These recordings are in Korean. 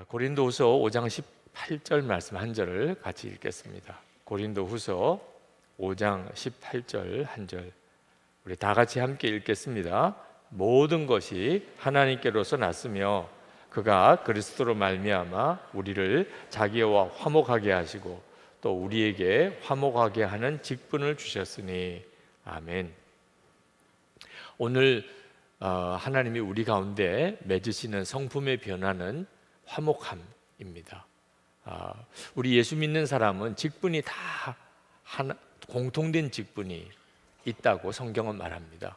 고린도후서 5장 18절 말씀 한 절을 같이 읽겠습니다. 고린도후서 5장 18절 한 절, 우리 다 같이 함께 읽겠습니다. 모든 것이 하나님께로서 났으며 그가 그리스도로 말미암아 우리를 자기와 화목하게 하시고 또 우리에게 화목하게 하는 직분을 주셨으니 아멘. 오늘 하나님이 우리 가운데 맺으시는 성품의 변화는 화목함입니다. 우리 예수 믿는 사람은 직분이 다 하나, 공통된 직분이 있다고 성경은 말합니다.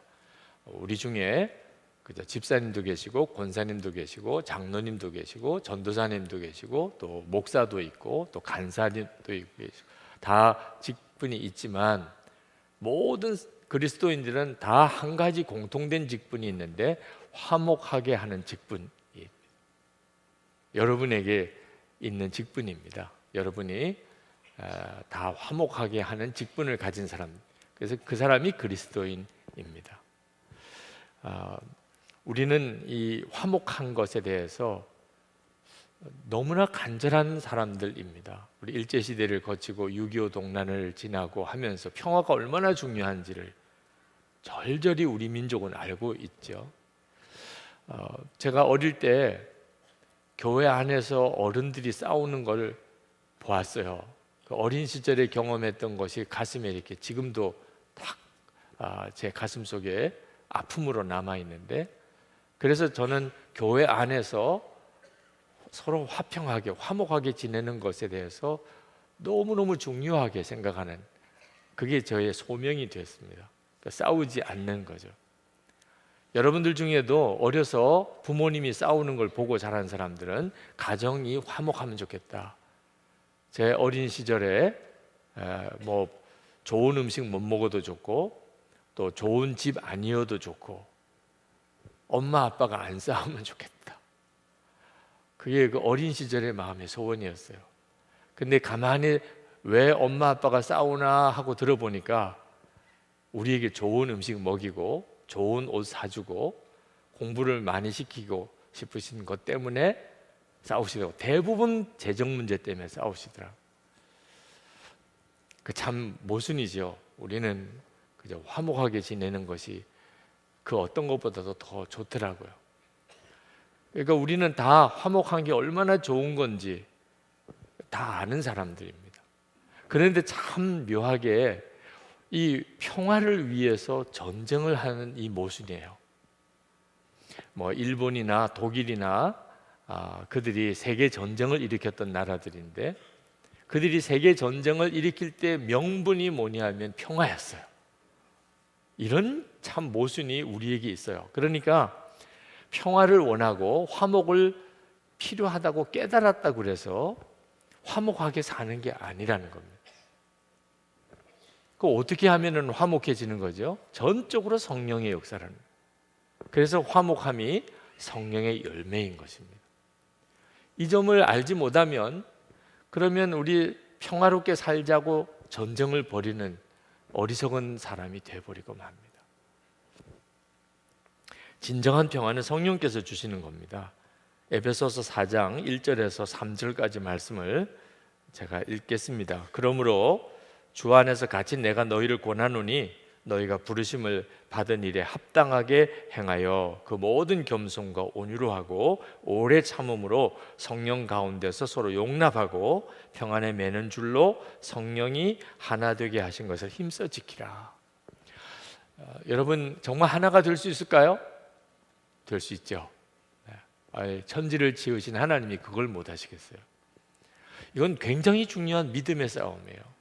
우리 중에 집사님도 계시고 권사님도 계시고 장로님도 계시고 전도사님도 계시고 또 목사도 있고 또 간사님도 있고 다 직분이 있지만 모든 그리스도인들은 다 한 가지 공통된 직분이 있는데 화목하게 하는 직분, 여러분에게 있는 직분입니다. 여러분이 다 화목하게 하는 직분을 가진 사람, 그래서 그 사람이 그리스도인입니다. 우리는 이 화목한 것에 대해서 너무나 간절한 사람들입니다. 우리 일제시대를 거치고 6.25 동란을 지나고 하면서 평화가 얼마나 중요한지를 절절히 우리 민족은 알고 있죠. 제가 어릴 때 교회 안에서 어른들이 싸우는 걸 보았어요. 그 어린 시절에 경험했던 것이 가슴에 이렇게 지금도 딱 제 가슴 속에 아픔으로 남아 있는데, 그래서 저는 교회 안에서 서로 화평하게 화목하게 지내는 것에 대해서 너무너무 중요하게 생각하는, 그게 저의 소명이 됐습니다. 그러니까 싸우지 않는 거죠. 여러분들 중에도 어려서 부모님이 싸우는 걸 보고 자란 사람들은 가정이 화목하면 좋겠다. 제 어린 시절에 뭐 좋은 음식 못 먹어도 좋고 또 좋은 집 아니어도 좋고 엄마 아빠가 안 싸우면 좋겠다. 그게 그 어린 시절의 마음의 소원이었어요. 근데 가만히 왜 엄마 아빠가 싸우나 하고 들어보니까 우리에게 좋은 음식 먹이고 좋은 옷 사주고 공부를 많이 시키고 싶으신 것 때문에 싸우시더라고요. 대부분 재정 문제 때문에 싸우시더라고요. 그 참 모순이죠. 우리는 그저 화목하게 지내는 것이 그 어떤 것보다도 더 좋더라고요. 그러니까 우리는 다 화목한 게 얼마나 좋은 건지 다 아는 사람들입니다. 그런데 참 묘하게 이 평화를 위해서 전쟁을 하는 이 모순이에요. 뭐 일본이나 독일이나 그들이 세계 전쟁을 일으켰던 나라들인데, 그들이 세계 전쟁을 일으킬 때 명분이 뭐냐면 평화였어요. 이런 참 모순이 우리에게 있어요. 그러니까 평화를 원하고 화목을 필요하다고 깨달았다고 그래서 화목하게 사는 게 아니라는 겁니다. 그 어떻게 하면은 화목해지는 거죠? 전적으로 성령의 역사라는 거예요. 그래서 화목함이 성령의 열매인 것입니다. 이 점을 알지 못하면 그러면 우리 평화롭게 살자고 전쟁을 벌이는 어리석은 사람이 되어버리고 맙니다. 진정한 평화는 성령께서 주시는 겁니다. 에베소서 4장 1절에서 3절까지 말씀을 제가 읽겠습니다. 그러므로 주 안에서 같이 내가 너희를 권하노니 너희가 부르심을 받은 일에 합당하게 행하여 그 모든 겸손과 온유로 하고 오래 참음으로 성령 가운데서 서로 용납하고 평안에 매는 줄로 성령이 하나 되게 하신 것을 힘써 지키라. 여러분 정말 하나가 될 수 있을까요? 될 수 있죠. 천지를 지으신 하나님이 그걸 못 하시겠어요? 이건 굉장히 중요한 믿음의 싸움이에요.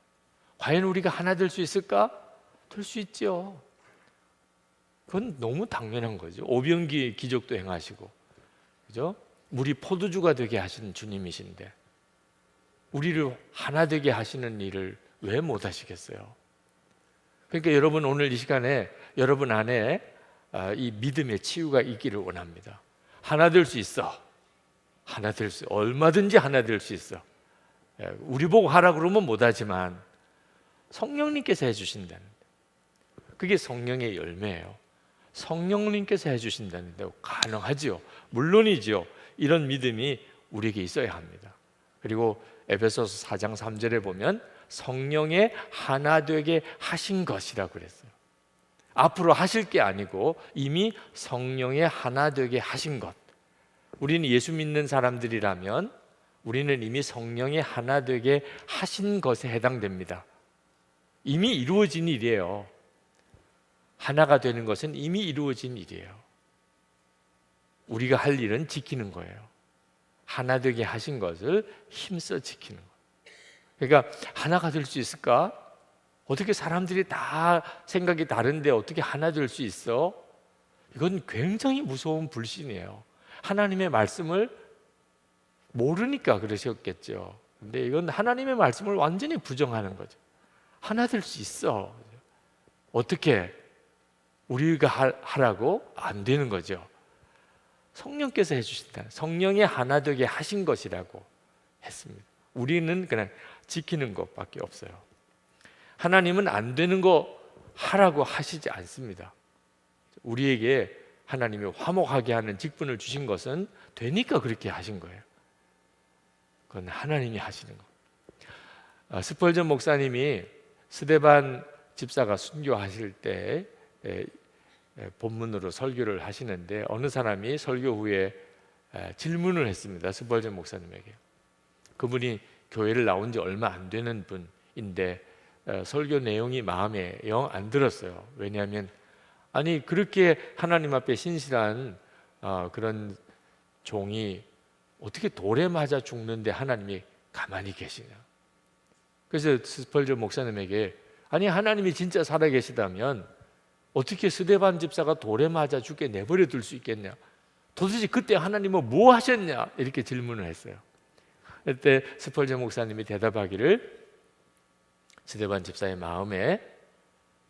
과연 우리가 하나 될 수 있을까? 될 수 있죠. 그건 너무 당연한 거죠. 오병기 기적도 행하시고, 그죠? 물이 포도주가 되게 하시는 주님이신데 우리를 하나 되게 하시는 일을 왜 못 하시겠어요? 그러니까 여러분 오늘 이 시간에 여러분 안에 이 믿음의 치유가 있기를 원합니다. 하나 될 수 있어. 하나 될 수, 얼마든지 하나 될 수 있어. 우리 보고 하라 그러면 못하지만 성령님께서 해주신다는, 그게 성령의 열매예요. 성령님께서 해주신다는데 가능하지요. 물론이지요. 이런 믿음이 우리에게 있어야 합니다. 그리고 에베소서 4장 3절에 보면 성령의 하나 되게 하신 것이라고 그랬어요. 앞으로 하실 게 아니고 이미 성령의 하나 되게 하신 것. 우리는 예수 믿는 사람들이라면 우리는 이미 성령의 하나 되게 하신 것에 해당됩니다. 이미 이루어진 일이에요. 하나가 되는 것은 이미 이루어진 일이에요. 우리가 할 일은 지키는 거예요. 하나 되게 하신 것을 힘써 지키는 거예요. 그러니까 하나가 될 수 있을까? 어떻게 사람들이 다 생각이 다른데 어떻게 하나 될 수 있어? 이건 굉장히 무서운 불신이에요. 하나님의 말씀을 모르니까 그러셨겠죠. 근데 이건 하나님의 말씀을 완전히 부정하는 거죠. 하나 될 수 있어. 어떻게? 우리가 하라고? 안 되는 거죠. 성령께서 해주신다. 성령의 하나 되게 하신 것이라고 했습니다. 우리는 그냥 지키는 것밖에 없어요. 하나님은 안 되는 거 하라고 하시지 않습니다. 우리에게 하나님이 화목하게 하는 직분을 주신 것은 되니까 그렇게 하신 거예요. 그건 하나님이 하시는 거. 스펄전 목사님이 스데반 집사가 순교하실 때 본문으로 설교를 하시는데 어느 사람이 설교 후에 질문을 했습니다. 스펄전 목사님에게. 그분이 교회를 나온 지 얼마 안 되는 분인데 설교 내용이 마음에 영 안 들었어요. 왜냐하면 아니 그렇게 하나님 앞에 신실한 그런 종이 어떻게 돌에 맞아 죽는데 하나님이 가만히 계시냐. 그래서 스펄전 목사님에게 아니 하나님이 진짜 살아계시다면 어떻게 스데반 집사가 돌에 맞아 죽게 내버려 둘 수 있겠냐. 도대체 그때 하나님은 뭐 하셨냐 이렇게 질문을 했어요. 그때 스펄전 목사님이 대답하기를 스데반 집사의 마음에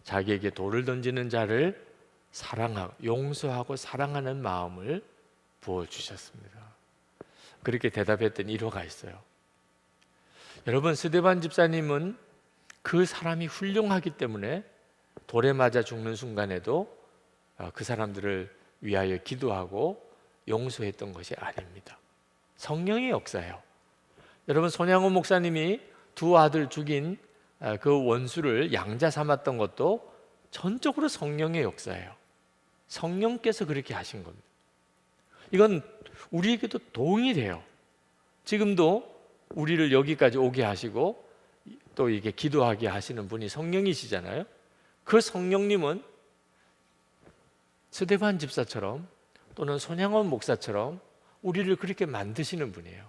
자기에게 돌을 던지는 자를 사랑하고 용서하고 사랑하는 마음을 부어주셨습니다. 그렇게 대답했던 일화가 있어요. 여러분 스데반 집사님은 그 사람이 훌륭하기 때문에 돌에 맞아 죽는 순간에도 그 사람들을 위하여 기도하고 용서했던 것이 아닙니다. 성령의 역사예요. 여러분 손양호 목사님이 두 아들 죽인 그 원수를 양자 삼았던 것도 전적으로 성령의 역사예요. 성령께서 그렇게 하신 겁니다. 이건 우리에게도 동일해요. 지금도 우리를 여기까지 오게 하시고 또 이게 기도하게 하시는 분이 성령이시잖아요. 그 성령님은 스데반 집사처럼 또는 손양원 목사처럼 우리를 그렇게 만드시는 분이에요.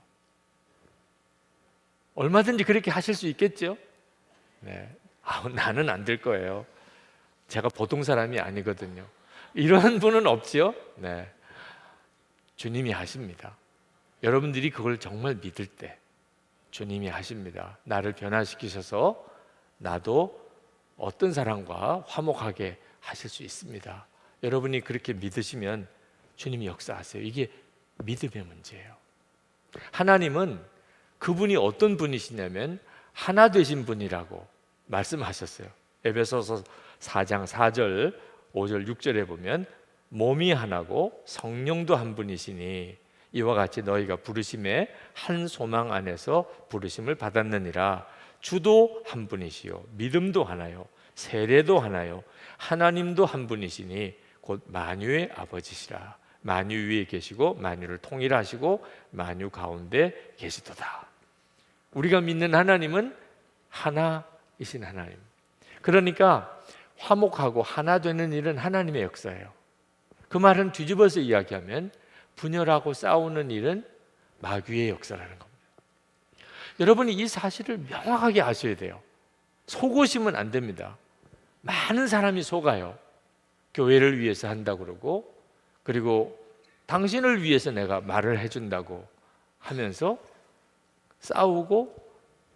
얼마든지 그렇게 하실 수 있겠죠? 네. 나는 안 될 거예요. 제가 보통 사람이 아니거든요. 이런 분은 없지요? 네. 주님이 하십니다. 여러분들이 그걸 정말 믿을 때 주님이 하십니다. 나를 변화시키셔서 나도 어떤 사람과 화목하게 하실 수 있습니다. 여러분이 그렇게 믿으시면 주님이 역사하세요. 이게 믿음의 문제예요. 하나님은 그분이 어떤 분이시냐면 하나 되신 분이라고 말씀하셨어요. 에베소서 4장 4절 5절 6절에 보면 몸이 하나고 성령도 한 분이시니 이와 같이 너희가 부르심에 한 소망 안에서 부르심을 받았느니라. 주도 한 분이시요 믿음도 하나요 세례도 하나요 하나님도 한 분이시니 곧 만유의 아버지시라. 만유 위에 계시고 만유를 통일하시고 만유 가운데 계시도다. 우리가 믿는 하나님은 하나이신 하나님. 그러니까 화목하고 하나 되는 일은 하나님의 역사예요. 그 말은 뒤집어서 이야기하면 분열하고 싸우는 일은 마귀의 역사라는 겁니다. 여러분이 이 사실을 명확하게 아셔야 돼요. 속으시면 안 됩니다. 많은 사람이 속아요. 교회를 위해서 한다고 그러고 그리고 당신을 위해서 내가 말을 해준다고 하면서 싸우고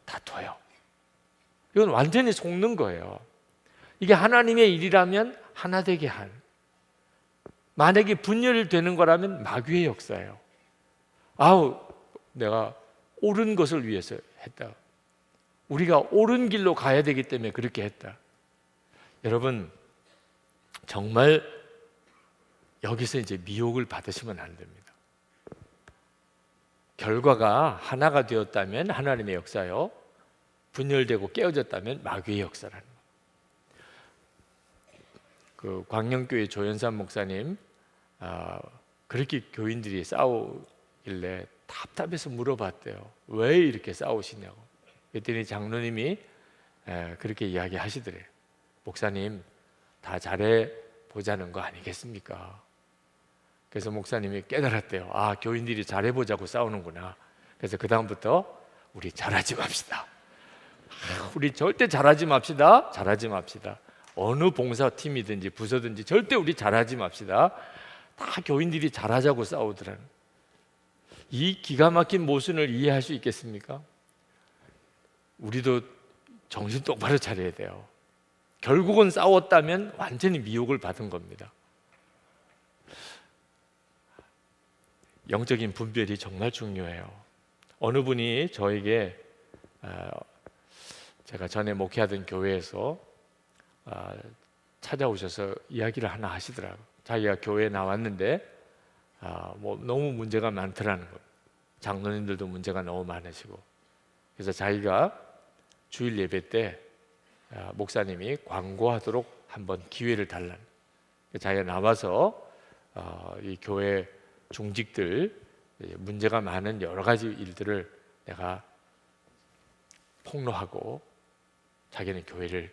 다퉈요. 이건 완전히 속는 거예요. 이게 하나님의 일이라면 하나 되게 한, 만약에 분열되는 거라면 마귀의 역사예요. 내가 옳은 것을 위해서 했다. 우리가 옳은 길로 가야 되기 때문에 그렇게 했다. 여러분 정말 여기서 이제 미혹을 받으시면 안 됩니다. 결과가 하나가 되었다면 하나님의 역사요, 분열되고 깨어졌다면 마귀의 역사라는 거예요. 그 광명교회 조연산 목사님, 그렇게 교인들이 싸우길래 답답해서 물어봤대요. 왜 이렇게 싸우시냐고. 그랬더니 장로님이 그렇게 이야기하시더래요. 목사님, 다 잘해 보자는 거 아니겠습니까? 그래서 목사님이 깨달았대요. 아, 교인들이 잘해 보자고 싸우는구나. 그래서 그 다음부터 우리 잘하지 맙시다. 우리 절대 잘하지 맙시다. 잘하지 맙시다. 어느 봉사팀이든지 부서든지 절대 우리 잘하지 맙시다. 다 교인들이 잘하자고 싸우더라는. 이 기가 막힌 모순을 이해할 수 있겠습니까? 우리도 정신 똑바로 차려야 돼요. 결국은 싸웠다면 완전히 미혹을 받은 겁니다. 영적인 분별이 정말 중요해요. 어느 분이 저에게, 제가 전에 목회하던 교회에서 찾아오셔서 이야기를 하나 하시더라고요. 자기가 교회에 나왔는데 뭐 너무 문제가 많더라는 거예요. 장로님들도 문제가 너무 많으시고. 그래서 자기가 주일 예배 때 목사님이 광고하도록 한번 기회를 달라는, 자기가 나와서 이 교회 중직들 문제가 많은 여러 가지 일들을 내가 폭로하고 자기는 교회를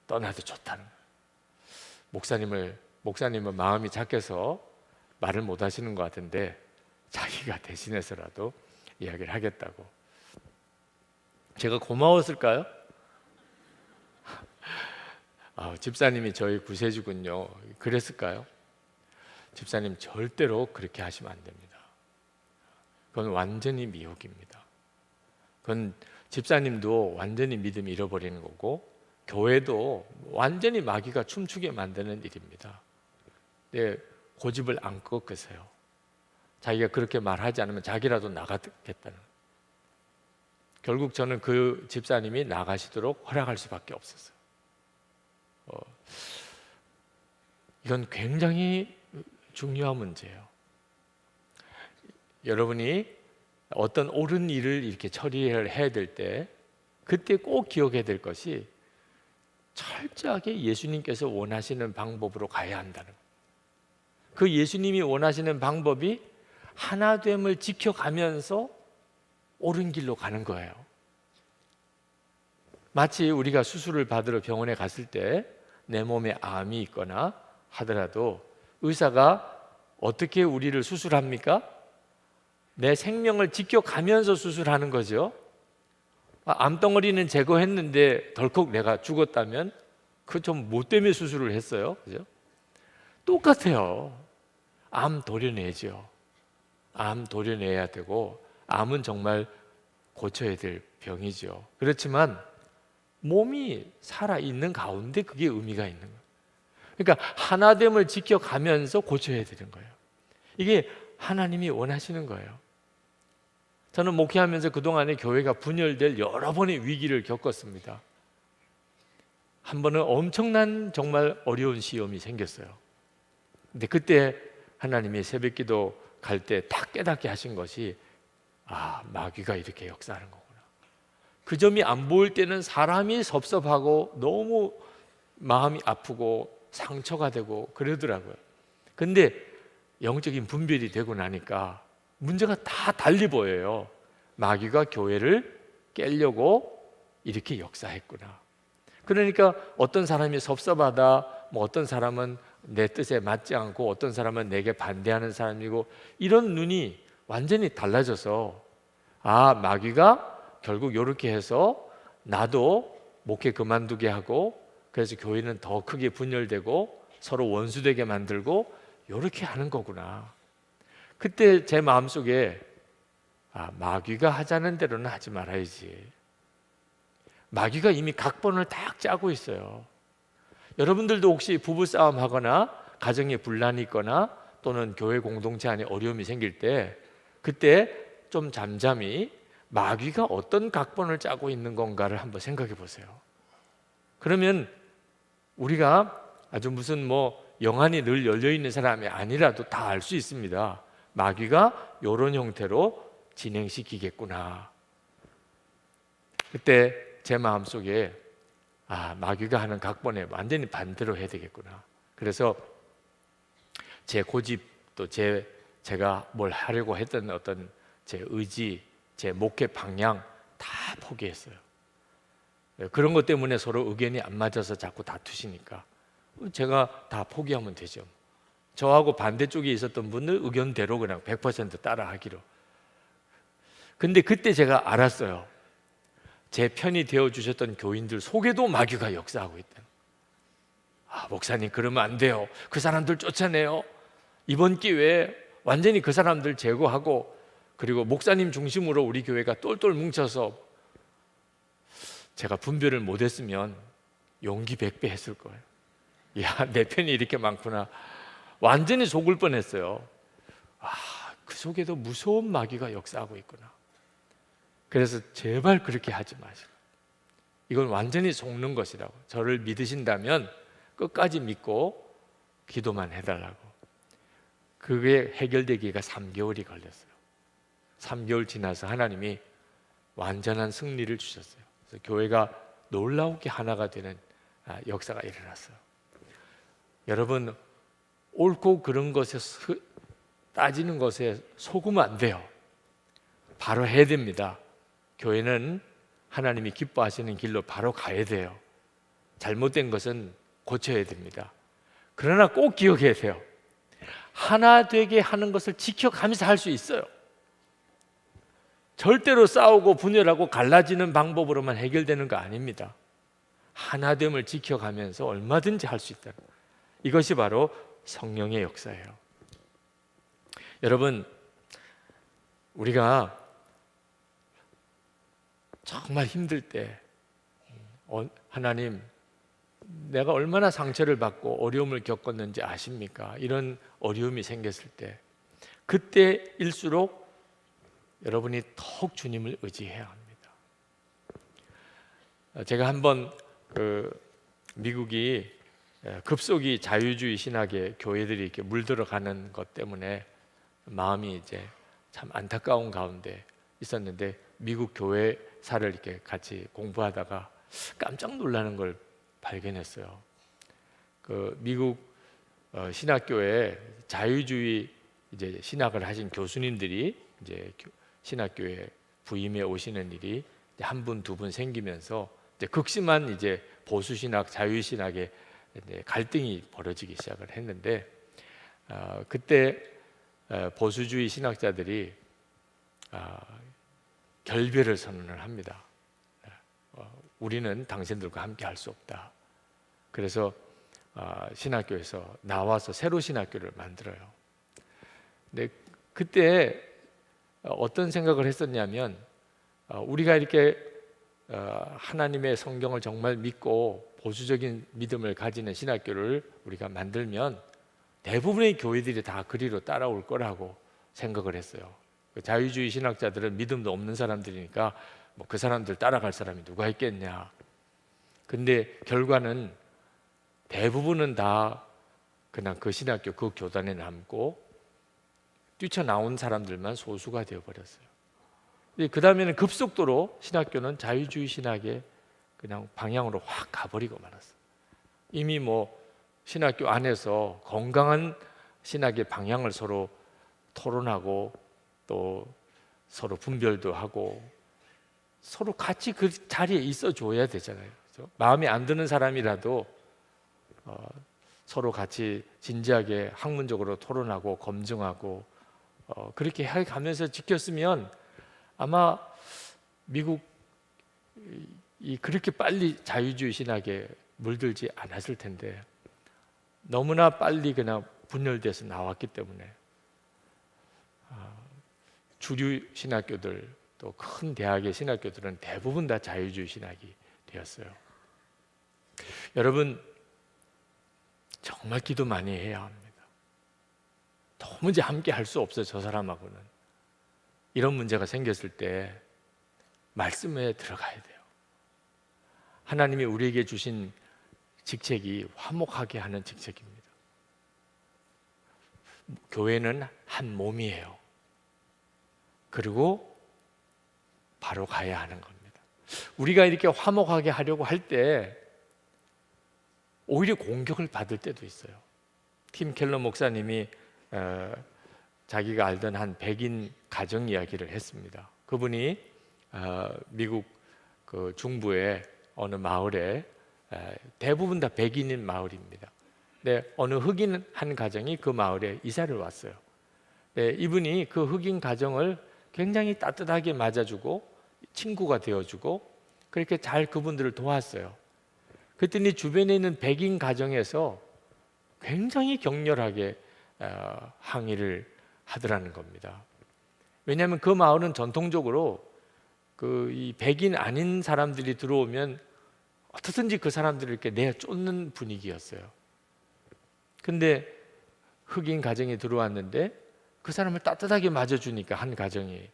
떠나도 좋다는 거예요. 목사님은 마음이 작게서 말을 못 하시는 것 같은데 자기가 대신해서라도 이야기를 하겠다고. 제가 고마웠을까요? 집사님이 저희 구세주군요. 그랬을까요? 집사님 절대로 그렇게 하시면 안 됩니다. 그건 완전히 미혹입니다. 그건 집사님도 완전히 믿음 잃어버리는 거고 교회도 완전히 마귀가 춤추게 만드는 일입니다. 네, 고집을 안 꺾으세요. 자기가 그렇게 말하지 않으면 자기라도 나가겠다는. 결국 저는 그 집사님이 나가시도록 허락할 수밖에 없었어요. 이건 굉장히 중요한 문제예요. 여러분이 어떤 옳은 일을 이렇게 처리를 해야 될 때 그때 꼭 기억해야 될 것이 철저하게 예수님께서 원하시는 방법으로 가야 한다는 거예요. 그 예수님이 원하시는 방법이 하나됨을 지켜가면서 옳은 길로 가는 거예요. 마치 우리가 수술을 받으러 병원에 갔을 때 내 몸에 암이 있거나 하더라도 의사가 어떻게 우리를 수술합니까? 내 생명을 지켜가면서 수술하는 거죠. 암덩어리는 제거했는데 덜컥 내가 죽었다면 그 좀 뭐 때문에 수술을 했어요? 그죠? 똑같아요. 암 도려내죠. 암 도려내야 되고 암은 정말 고쳐야 될 병이죠. 그렇지만 몸이 살아있는 가운데 그게 의미가 있는 거예요. 그러니까 하나됨을 지켜가면서 고쳐야 되는 거예요. 이게 하나님이 원하시는 거예요. 저는 목회하면서 그동안에 교회가 분열될 여러 번의 위기를 겪었습니다. 한 번은 엄청난 정말 어려운 시험이 생겼어요. 근데 그때 하나님이 새벽기도 갈 때 딱 깨닫게 하신 것이 마귀가 이렇게 역사하는 거구나. 그 점이 안 보일 때는 사람이 섭섭하고 너무 마음이 아프고 상처가 되고 그러더라고요. 근데 영적인 분별이 되고 나니까 문제가 다 달리 보여요. 마귀가 교회를 깨려고 이렇게 역사했구나. 그러니까 어떤 사람이 섭섭하다, 어떤 사람은 내 뜻에 맞지 않고 어떤 사람은 내게 반대하는 사람이고, 이런 눈이 완전히 달라져서 마귀가 결국 이렇게 해서 나도 목회 그만두게 하고, 그래서 교회는 더 크게 분열되고 서로 원수되게 만들고 이렇게 하는 거구나. 그때 제 마음속에 마귀가 하자는 대로는 하지 말아야지. 마귀가 이미 각본을 딱 짜고 있어요. 여러분들도 혹시 부부싸움 하거나 가정에 분란이 있거나 또는 교회 공동체 안에 어려움이 생길 때 그때 좀 잠잠히 마귀가 어떤 각본을 짜고 있는 건가를 한번 생각해 보세요. 그러면 우리가 아주 무슨 영안이 늘 열려있는 사람이 아니라도 다 알 수 있습니다. 마귀가 이런 형태로 진행시키겠구나. 그때 제 마음속에 마귀가 하는 각본에 완전히 반대로 해야 되겠구나. 그래서 제 고집 또 제가 뭘 하려고 했던 어떤 제 의지, 제 목회 방향 다 포기했어요. 그런 것 때문에 서로 의견이 안 맞아서 자꾸 다투시니까 제가 다 포기하면 되죠. 저하고 반대쪽에 있었던 분들 의견대로 그냥 100% 따라하기로. 근데 그때 제가 알았어요. 제 편이 되어주셨던 교인들 속에도 마귀가 역사하고 있다. 목사님 그러면 안 돼요. 그 사람들 쫓아내요. 이번 기회에 완전히 그 사람들 제거하고, 그리고 목사님 중심으로 우리 교회가 똘똘 뭉쳐서, 제가 분별을 못했으면 용기 100배 했을 거예요. 내 편이 이렇게 많구나. 완전히 속을 뻔했어요. 그 속에도 무서운 마귀가 역사하고 있구나. 그래서 제발 그렇게 하지 마시고, 이건 완전히 속는 것이라고. 저를 믿으신다면 끝까지 믿고 기도만 해달라고. 그게 해결되기가 3개월이 걸렸어요. 3개월 지나서 하나님이 완전한 승리를 주셨어요. 그래서 교회가 놀라우게 하나가 되는 역사가 일어났어요. 여러분, 옳고 그른 것에 따지는 것에 속으면 안 돼요. 바로 해야 됩니다. 교회는 하나님이 기뻐하시는 길로 바로 가야 돼요. 잘못된 것은 고쳐야 됩니다. 그러나 꼭 기억해야 돼요. 하나 되게 하는 것을 지켜가면서 할 수 있어요. 절대로 싸우고 분열하고 갈라지는 방법으로만 해결되는 거 아닙니다. 하나됨을 지켜가면서 얼마든지 할 수 있다. 이것이 바로 성령의 역사예요. 여러분, 우리가 정말 힘들 때 하나님, 내가 얼마나 상처를 받고 어려움을 겪었는지 아십니까? 이런 어려움이 생겼을 때, 그때일수록 여러분이 더욱 주님을 의지해야 합니다. 제가 한번 미국이 급속히 자유주의 신학의 교회들이 이렇게 물들어가는 것 때문에 마음이 이제 참 안타까운 가운데 있었는데, 미국 교회사를 이렇게 같이 공부하다가 깜짝 놀라는 걸 발견했어요. 미국 신학교에 자유주의 이제 신학을 하신 교수님들이 이제 신학교에 부임해 오시는 일이 한 분, 두 분 생기면서 이제 극심한 이제 보수 신학, 자유 신학의 갈등이 벌어지기 시작을 했는데, 그때 보수주의 신학자들이 결별을 선언을 합니다. 우리는 당신들과 함께 할 수 없다. 그래서 신학교에서 나와서 새로 신학교를 만들어요. 근데 그때 어떤 생각을 했었냐면, 우리가 이렇게 하나님의 성경을 정말 믿고 보수적인 믿음을 가지는 신학교를 우리가 만들면 대부분의 교회들이 다 그리로 따라올 거라고 생각을 했어요. 자유주의 신학자들은 믿음도 없는 사람들이니까 그 사람들 따라갈 사람이 누가 있겠냐. 근데 결과는 대부분은 다 그냥 그 신학교 그 교단에 남고 뛰쳐나온 사람들만 소수가 되어버렸어요. 그 다음에는 급속도로 신학교는 자유주의 신학의 그냥 방향으로 확 가버리고 말았어요. 이미 신학교 안에서 건강한 신학의 방향을 서로 토론하고 또 서로 분별도 하고 서로 같이 그 자리에 있어 줘야 되잖아요. 그렇죠? 마음에 안 드는 사람이라도 서로 같이 진지하게 학문적으로 토론하고 검증하고 그렇게 해가면서 지켰으면 아마 미국이 그렇게 빨리 자유주의 신학에 물들지 않았을 텐데, 너무나 빨리 그냥 분열돼서 나왔기 때문에 주류 신학교들 또 큰 대학의 신학교들은 대부분 다 자유주의 신학이 되었어요. 여러분, 정말 기도 많이 해야 합니다. 도무지 함께 할 수 없어요. 저 사람하고는. 이런 문제가 생겼을 때 말씀에 들어가야 돼요. 하나님이 우리에게 주신 직책이 화목하게 하는 직책입니다. 교회는 한 몸이에요. 그리고 바로 가야 하는 겁니다. 우리가 이렇게 화목하게 하려고 할 때 오히려 공격을 받을 때도 있어요. 팀 켈러 목사님이 자기가 알던 한 백인 가정 이야기를 했습니다. 그분이 미국 그 중부의 어느 마을에 대부분 다 백인인 마을입니다. 네, 어느 흑인 한 가정이 그 마을에 이사를 왔어요. 네, 이분이 그 흑인 가정을 굉장히 따뜻하게 맞아주고 친구가 되어주고 그렇게 잘 그분들을 도왔어요. 그랬더니 주변에 있는 백인 가정에서 굉장히 격렬하게 항의를 하더라는 겁니다. 왜냐하면 그 마을은 전통적으로 이 백인 아닌 사람들이 들어오면 어떻든지 그 사람들을 이렇게 내쫓는 분위기였어요. 근데 흑인 가정이 들어왔는데 그 사람을 따뜻하게 맞아주니까 한 가정이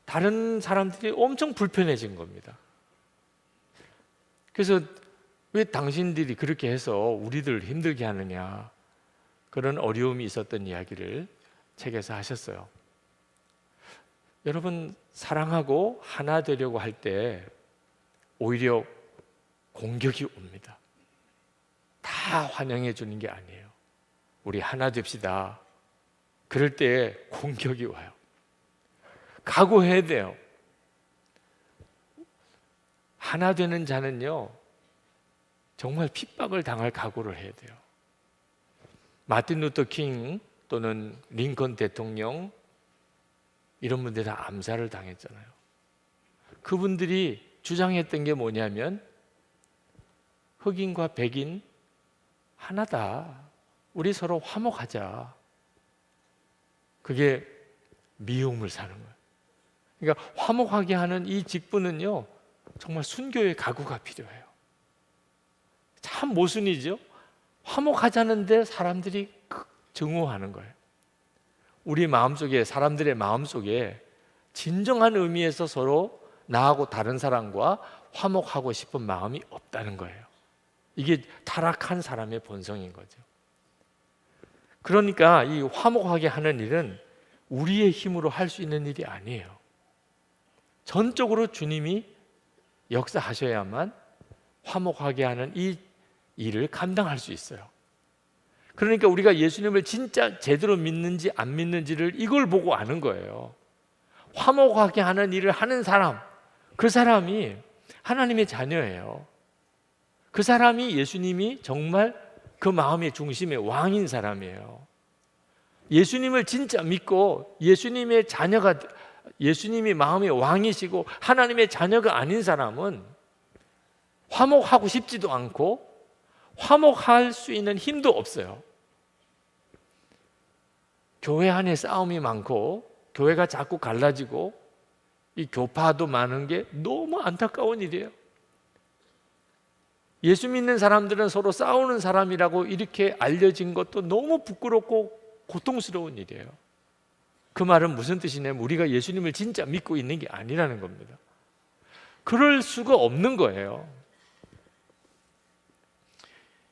다른 사람들이 엄청 불편해진 겁니다. 그래서 왜 당신들이 그렇게 해서 우리들 힘들게 하느냐, 그런 어려움이 있었던 이야기를 책에서 하셨어요. 여러분, 사랑하고 하나 되려고 할 때 오히려 공격이 옵니다. 다 환영해 주는 게 아니에요. 우리 하나 됩시다. 그럴 때 공격이 와요. 각오해야 돼요. 하나 되는 자는요, 정말 핍박을 당할 각오를 해야 돼요. 마틴 루터 킹 또는 링컨 대통령 이런 분들이 다 암살을 당했잖아요. 그분들이 주장했던 게 뭐냐면 흑인과 백인 하나다. 우리 서로 화목하자. 그게 미움을 사는 거예요. 그러니까 화목하게 하는 이 직분은요, 정말 순교의 각오가 필요해요. 참 모순이죠. 화목하자는데 사람들이 증오하는 거예요. 우리 마음속에, 사람들의 마음속에 진정한 의미에서 서로 나하고 다른 사람과 화목하고 싶은 마음이 없다는 거예요. 이게 타락한 사람의 본성인 거죠. 그러니까 이 화목하게 하는 일은 우리의 힘으로 할 수 있는 일이 아니에요. 전적으로 주님이 역사하셔야만 화목하게 하는 이 일을 감당할 수 있어요. 그러니까 우리가 예수님을 진짜 제대로 믿는지 안 믿는지를 이걸 보고 아는 거예요. 화목하게 하는 일을 하는 사람, 그 사람이 하나님의 자녀예요. 그 사람이 예수님이 정말 그 마음의 중심의 왕인 사람이에요. 예수님을 진짜 믿고 예수님의 자녀가, 예수님이 마음의 왕이시고 하나님의 자녀가 아닌 사람은 화목하고 싶지도 않고 화목할 수 있는 힘도 없어요. 교회 안에 싸움이 많고 교회가 자꾸 갈라지고 이 교파도 많은 게 너무 안타까운 일이에요. 예수 믿는 사람들은 서로 싸우는 사람이라고 이렇게 알려진 것도 너무 부끄럽고 고통스러운 일이에요. 그 말은 무슨 뜻이냐면 우리가 예수님을 진짜 믿고 있는 게 아니라는 겁니다. 그럴 수가 없는 거예요.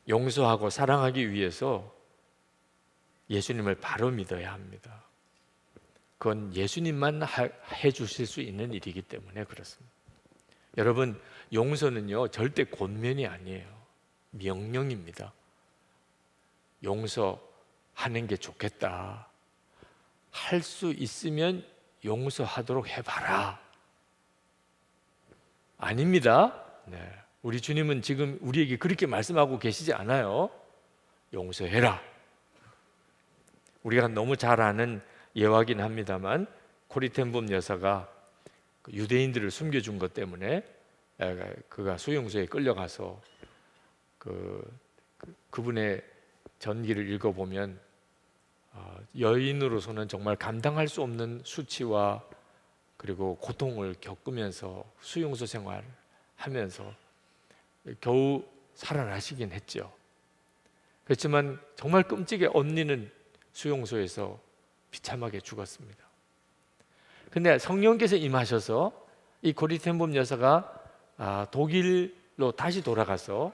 용서하고 사랑하기 위해서 예수님을 바로 믿어야 합니다. 그건 예수님만 해 주실 수 있는 일이기 때문에 그렇습니다. 여러분, 용서는요 절대 권면이 아니에요. 명령입니다. 용서하는 게 좋겠다. 할 수 있으면 용서하도록 해봐라. 아닙니다. 네. 우리 주님은 지금 우리에게 그렇게 말씀하고 계시지 않아요. 용서해라. 우리가 너무 잘 아는 예화긴 합니다만 코리텐범 여사가 유대인들을 숨겨준 것 때문에 그가 수용소에 끌려가서 그분의 전기를 읽어보면 여인으로서는 정말 감당할 수 없는 수치와 그리고 고통을 겪으면서 수용소 생활을 하면서 겨우 살아나시긴 했죠. 그렇지만 정말 끔찍해 언니는 수용소에서 비참하게 죽었습니다. 근데 성령께서 임하셔서 이 고리텐범 여사가 독일로 다시 돌아가서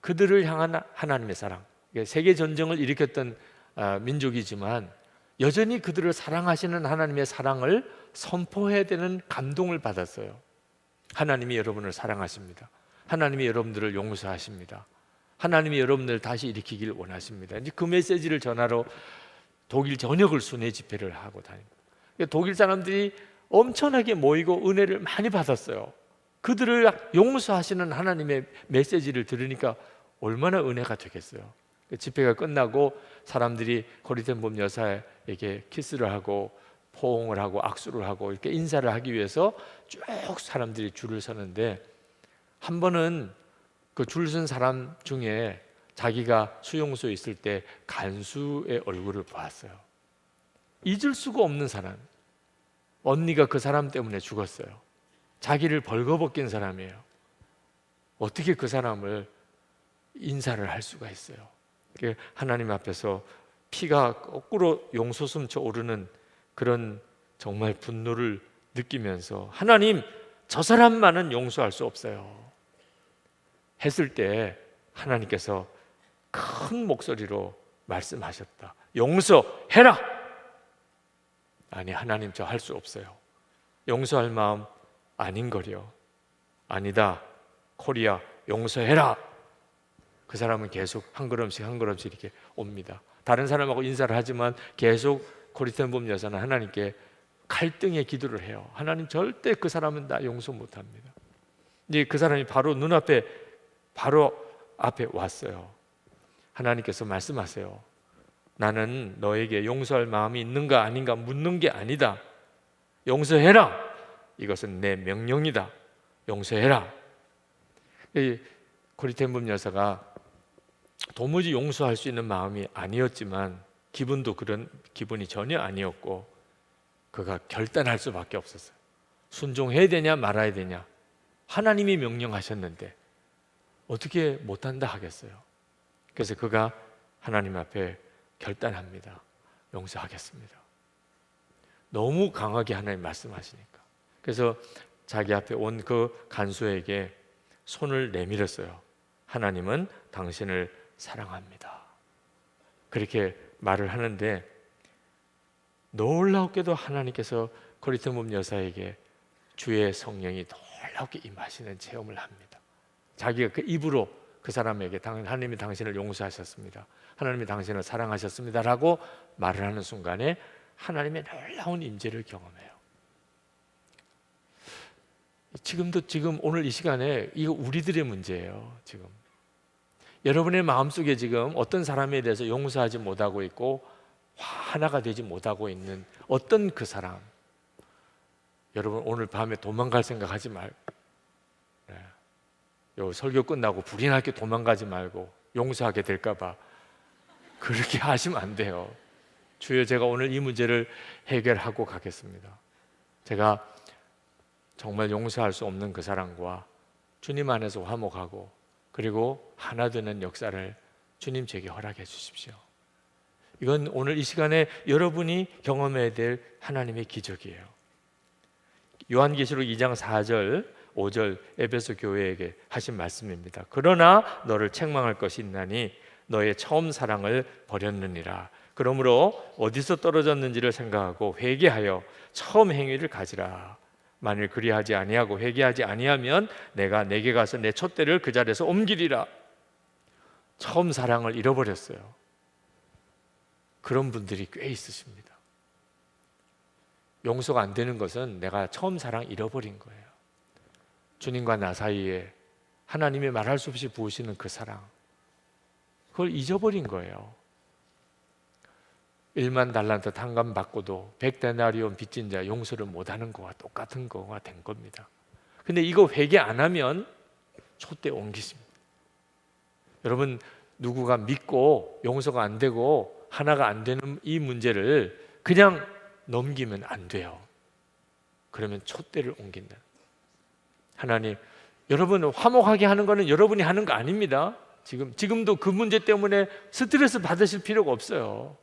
그들을 향한 하나님의 사랑, 세계 전쟁을 일으켰던 민족이지만 여전히 그들을 사랑하시는 하나님의 사랑을 선포해야 되는 감동을 받았어요. 하나님이 여러분을 사랑하십니다. 하나님이 여러분들을 용서하십니다. 하나님이 여러분들을 다시 일으키길 원하십니다. 이제 그 메시지를 전하러 독일 전역을 순회 집회를 하고 다닙니다. 독일 사람들이 엄청나게 모이고 은혜를 많이 받았어요. 그들을 용서하시는 하나님의 메시지를 들으니까 얼마나 은혜가 되겠어요. 집회가 끝나고 사람들이 고리텐봄 여사에게 키스를 하고 포옹을 하고 악수를 하고 이렇게 인사를 하기 위해서 쭉 사람들이 줄을 서는데, 한 번은 그 줄 선 사람 중에 자기가 수용소에 있을 때 간수의 얼굴을 보았어요. 잊을 수가 없는 사람. 언니가 그 사람 때문에 죽었어요. 자기를 벌거벗긴 사람이에요. 어떻게 그 사람을 인사를 할 수가 있어요? 하나님 앞에서 피가 거꾸로 용솟음쳐 오르는 그런 정말 분노를 느끼면서, 하나님, 저 사람만은 용서할 수 없어요 했을 때 하나님께서 큰 목소리로 말씀하셨다. 용서해라. 아니, 하나님, 저 할 수 없어요. 용서할 마음 아닌거려. 아니다, 코리아, 용서해라. 그 사람은 계속 한 걸음씩 한 걸음씩 이렇게 옵니다. 다른 사람하고 인사를 하지만 계속 고리텐봄 여사는 하나님께 갈등의 기도를 해요. 하나님, 절대 그 사람은 나 용서 못합니다. 이제 그 사람이 바로 눈앞에, 바로 앞에 왔어요. 하나님께서 말씀하세요. 나는 너에게 용서할 마음이 있는가 아닌가 묻는 게 아니다. 용서해라. 이것은 내 명령이다. 용서해라. 이 고리텐봄 여사가 도무지 용서할 수 있는 마음이 아니었지만, 기분도 그런 기분이 전혀 아니었고, 그가 결단할 수밖에 없었어요. 순종해야 되냐 말아야 되냐. 하나님이 명령하셨는데 어떻게 못한다 하겠어요. 그래서 그가 하나님 앞에 결단합니다. 용서하겠습니다. 너무 강하게 하나님 말씀하시니까. 그래서 자기 앞에 온 그 간수에게 손을 내밀었어요. 하나님은 당신을 사랑합니다. 그렇게 말을 하는데, 놀랍게도 하나님께서 고리텐봄 여사에게 주의 성령이 놀랍게 임하시는 체험을 합니다. 자기가 그 입으로 그 사람에게 하나님이 당신을 용서하셨습니다, 하나님이 당신을 사랑하셨습니다 라고 말을 하는 순간에 하나님의 놀라운 임재를 경험해요. 지금 오늘 이 시간에 이거 우리들의 문제예요. 지금 여러분의 마음속에 지금 어떤 사람에 대해서 용서하지 못하고 있고 하나가 되지 못하고 있는 어떤 그 사람, 여러분 오늘 밤에 도망갈 생각하지 말고, 요 설교 끝나고 불이 나게 도망가지 말고 용서하게 될까 봐 그렇게 하시면 안 돼요. 주여, 제가 오늘 이 문제를 해결하고 가겠습니다. 제가 정말 용서할 수 없는 그 사람과 주님 안에서 화목하고 그리고 하나 되는 역사를 주님 제게 허락해 주십시오. 이건 오늘 이 시간에 여러분이 경험해야 될 하나님의 기적이에요. 요한계시록 2장 4절 5절 에베소 교회에게 하신 말씀입니다. 그러나 너를 책망할 것이 있나니 너의 처음 사랑을 버렸느니라. 그러므로 어디서 떨어졌는지를 생각하고 회개하여 처음 행위를 가지라. 만일 그리하지 아니하고 회개하지 아니하면 내가 내게 가서 내 촛대를 그 자리에서 옮기리라. 처음 사랑을 잃어버렸어요. 그런 분들이 꽤 있으십니다. 용서가 안 되는 것은 내가 처음 사랑 잃어버린 거예요. 주님과 나 사이에 하나님이 말할 수 없이 부으시는 그 사랑, 그걸 잊어버린 거예요. 1만 달란트 탕감 받고도 100데나리온 빚진 자 용서를 못하는 거와 똑같은 거가 된 겁니다. 근데 이거 회개 안 하면 촛대 옮기십니다. 여러분, 누구가 믿고 용서가 안 되고 하나가 안 되는 이 문제를 그냥 넘기면 안 돼요. 그러면 촛대를 옮긴다. 하나님, 여러분 화목하게 하는 거는 여러분이 하는 거 아닙니다. 지금도 그 문제 때문에 스트레스 받으실 필요가 없어요.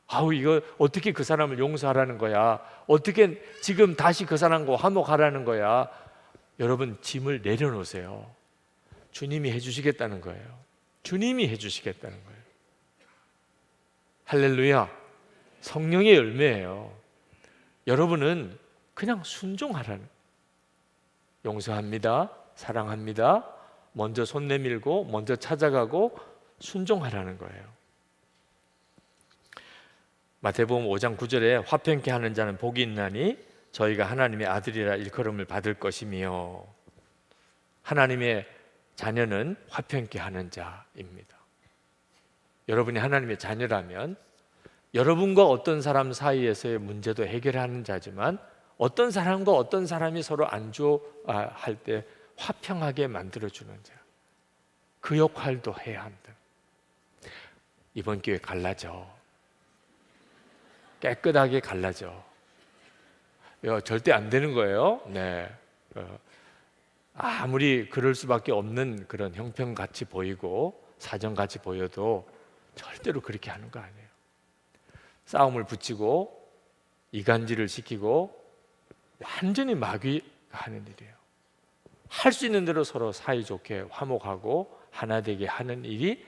아우, 이거 어떻게 그 사람을 용서하라는 거야? 어떻게 지금 다시 그 사람과 화목하라는 거야? 여러분, 짐을 내려놓으세요. 주님이 해주시겠다는 거예요. 주님이 해주시겠다는 거예요. 할렐루야. 성령의 열매예요. 여러분은 그냥 순종하라는, 용서합니다, 사랑합니다, 먼저 손 내밀고 먼저 찾아가고 순종하라는 거예요. 마태복음 5장 9절에 화평케 하는 자는 복이 있나니 저희가 하나님의 아들이라 일컬음을 받을 것이며, 하나님의 자녀는 화평케 하는 자입니다. 여러분이 하나님의 자녀라면 여러분과 어떤 사람 사이에서의 문제도 해결하는 자지만, 어떤 사람과 어떤 사람이 서로 안 좋아할 때 화평하게 만들어주는 자, 그 역할도 해야 한다. 이번 기회에 갈라져, 깨끗하게 갈라져. 이거 절대 안 되는 거예요. 네. 아무리 그럴 수밖에 없는 그런 형편같이 보이고 사정같이 보여도 절대로 그렇게 하는 거 아니에요. 싸움을 붙이고 이간질을 시키고 완전히 마귀가 하는 일이에요. 할 수 있는 대로 서로 사이좋게 화목하고 하나 되게 하는 일이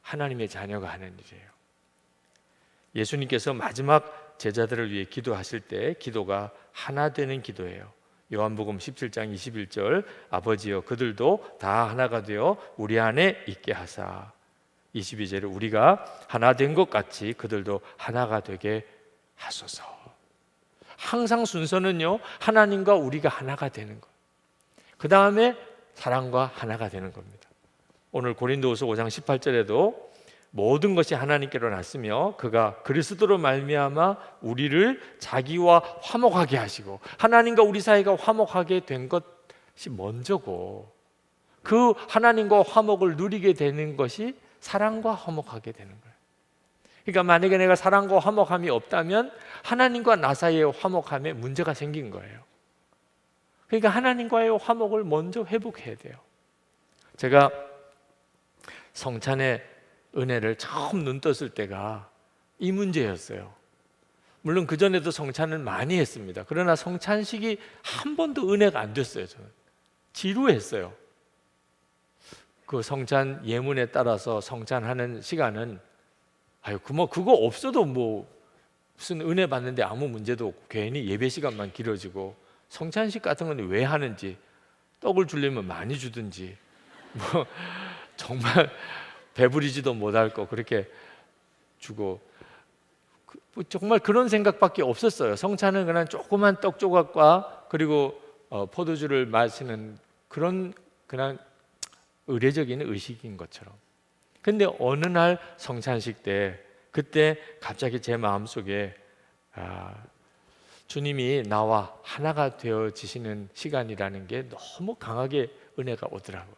하나님의 자녀가 하는 일이에요. 예수님께서 마지막 제자들을 위해 기도하실 때 기도가 하나 되는 기도예요. 요한복음 17장 21절, 아버지여 그들도 다 하나가 되어 우리 안에 있게 하사. 22절에 우리가 하나 된 것 같이 그들도 하나가 되게 하소서. 항상 순서는요, 하나님과 우리가 하나가 되는 것, 그 다음에 사랑과 하나가 되는 겁니다. 오늘 고린도후서 5장 18절에도 모든 것이 하나님께로 났으며 그가 그리스도로 말미암아 우리를 자기와 화목하게 하시고, 하나님과 우리 사이가 화목하게 된 것이 먼저고, 그 하나님과 화목을 누리게 되는 것이 사랑과 화목하게 되는 거예요. 그러니까 만약에 내가 사랑과 화목함이 없다면 하나님과 나 사이의 화목함에 문제가 생긴 거예요. 그러니까 하나님과의 화목을 먼저 회복해야 돼요. 제가 성찬의 은혜를 처음 눈 떴을 때가 이 문제였어요. 물론 그전에도 성찬을 많이 했습니다. 그러나 성찬식이 한 번도 은혜가 안 됐어요. 저는 지루했어요. 그 성찬 예문에 따라서 성찬하는 시간은 그거 없어도 무슨 은혜 받는데 아무 문제도 없고 괜히 예배 시간만 길어지고, 성찬식 같은 건 왜 하는지, 떡을 주려면 많이 주든지 정말 배부리지도 못할 거 그렇게 주고, 정말 그런 생각밖에 없었어요. 성찬은 그냥 조그만 떡 조각과 그리고 포도주를 마시는 그런 그냥 의례적인 의식인 것처럼. 근데 어느 날 성찬식 때, 그때 갑자기 제 마음속에 주님이 나와 하나가 되어지시는 시간이라는 게 너무 강하게 은혜가 오더라고요.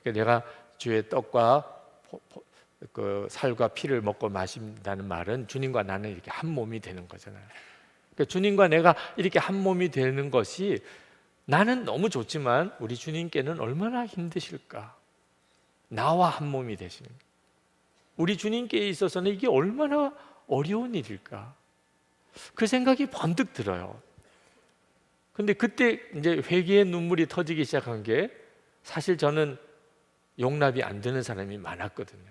그러니까 내가 주의 떡과 그 살과 피를 먹고 마신다는 말은 주님과 나는 이렇게 한 몸이 되는 거잖아요. 그러니까 주님과 내가 이렇게 한 몸이 되는 것이 나는 너무 좋지만 우리 주님께는 얼마나 힘드실까? 나와 한 몸이 되시는, 우리 주님께 있어서는 이게 얼마나 어려운 일일까? 그 생각이 번뜩 들어요. 근데 그때 이제 회개의 눈물이 터지기 시작한 게, 사실 저는 용납이 안 되는 사람이 많았거든요.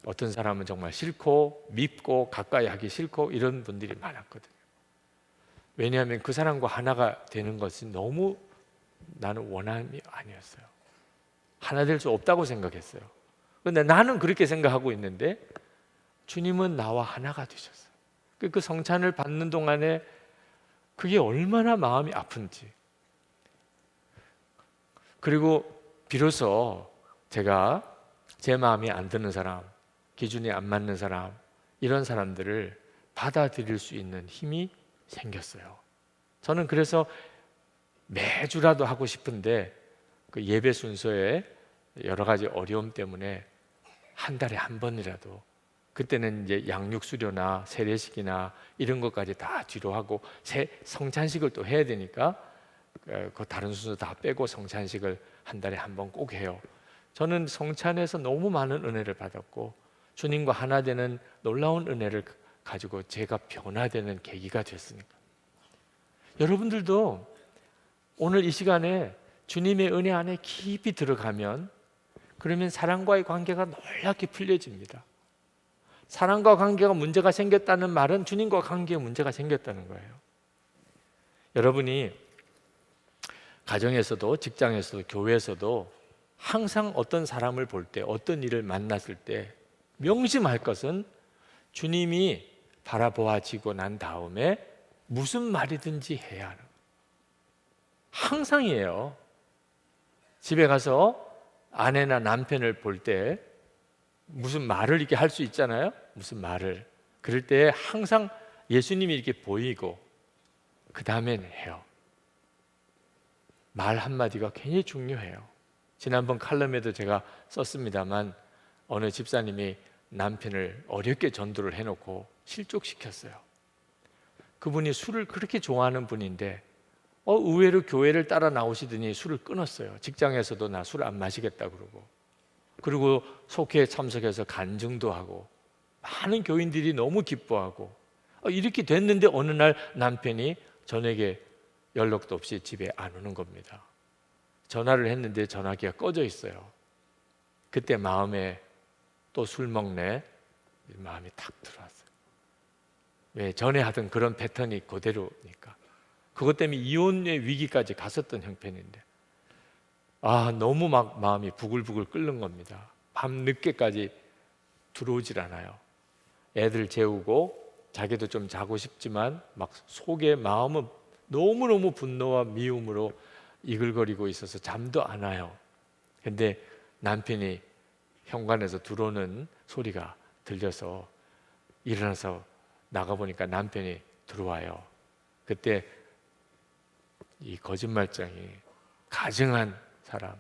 어떤 사람은 정말 싫고 밉고 가까이 하기 싫고 이런 분들이 많았거든요. 왜냐하면 그 사람과 하나가 되는 것이 너무 나는 원함이 아니었어요. 하나 될 수 없다고 생각했어요. 그런데 나는 그렇게 생각하고 있는데 주님은 나와 하나가 되셨어요. 그 성찬을 받는 동안에 그게 얼마나 마음이 아픈지. 그리고 비로소 제가 제 마음이 안 드는 사람, 기준이 안 맞는 사람, 이런 사람들을 받아들일 수 있는 힘이 생겼어요. 저는 그래서 매주라도 하고 싶은데 그 예배 순서에 여러 가지 어려움 때문에 한 달에 한 번이라도, 그때는 이제 양육 수료나 세례식이나 이런 것까지 다 뒤로 하고 성찬식을 또 해야 되니까 그 다른 순서 다 빼고 성찬식을 한 달에 한 번 꼭 해요. 저는 성찬에서 너무 많은 은혜를 받았고 주님과 하나 되는 놀라운 은혜를 가지고 제가 변화되는 계기가 됐으니까. 여러분들도 오늘 이 시간에 주님의 은혜 안에 깊이 들어가면, 그러면 사랑과의 관계가 놀랍게 풀려집니다. 사랑과 관계가 문제가 생겼다는 말은 주님과 관계에 문제가 생겼다는 거예요. 여러분이 가정에서도 직장에서도 교회에서도 항상 어떤 사람을 볼 때, 어떤 일을 만났을 때 명심할 것은 주님이 바라보아지고 난 다음에 무슨 말이든지 해야 하는 거예요. 항상이에요. 집에 가서 아내나 남편을 볼 때 무슨 말을 이렇게 할 수 있잖아요. 무슨 말을. 그럴 때 항상 예수님이 이렇게 보이고 그 다음엔 해요. 말 한마디가 굉장히 중요해요. 지난번 칼럼에도 제가 썼습니다만 어느 집사님이 남편을 어렵게 전도를 해놓고 실족시켰어요. 그분이 술을 그렇게 좋아하는 분인데 의외로 교회를 따라 나오시더니 술을 끊었어요. 직장에서도 나 술 안 마시겠다 그러고, 그리고 속회에 참석해서 간증도 하고 많은 교인들이 너무 기뻐하고 이렇게 됐는데 어느 날 남편이 저녁에 연락도 없이 집에 안 오는 겁니다. 전화를 했는데 전화기가 꺼져 있어요. 그때 마음에 또 술 먹네 마음이 탁 들어왔어요. 왜? 전에 하던 그런 패턴이 그대로니까. 그것 때문에 이혼의 위기까지 갔었던 형편인데 너무 막 마음이 부글부글 끓는 겁니다. 밤 늦게까지 들어오질 않아요. 애들 재우고 자기도 좀 자고 싶지만 막 속에 마음은 너무너무 분노와 미움으로 이글거리고 있어서 잠도 안 와요. 근데 남편이 현관에서 들어오는 소리가 들려서 일어나서 나가보니까 남편이 들어와요. 그때 이 거짓말장이 가증한 사람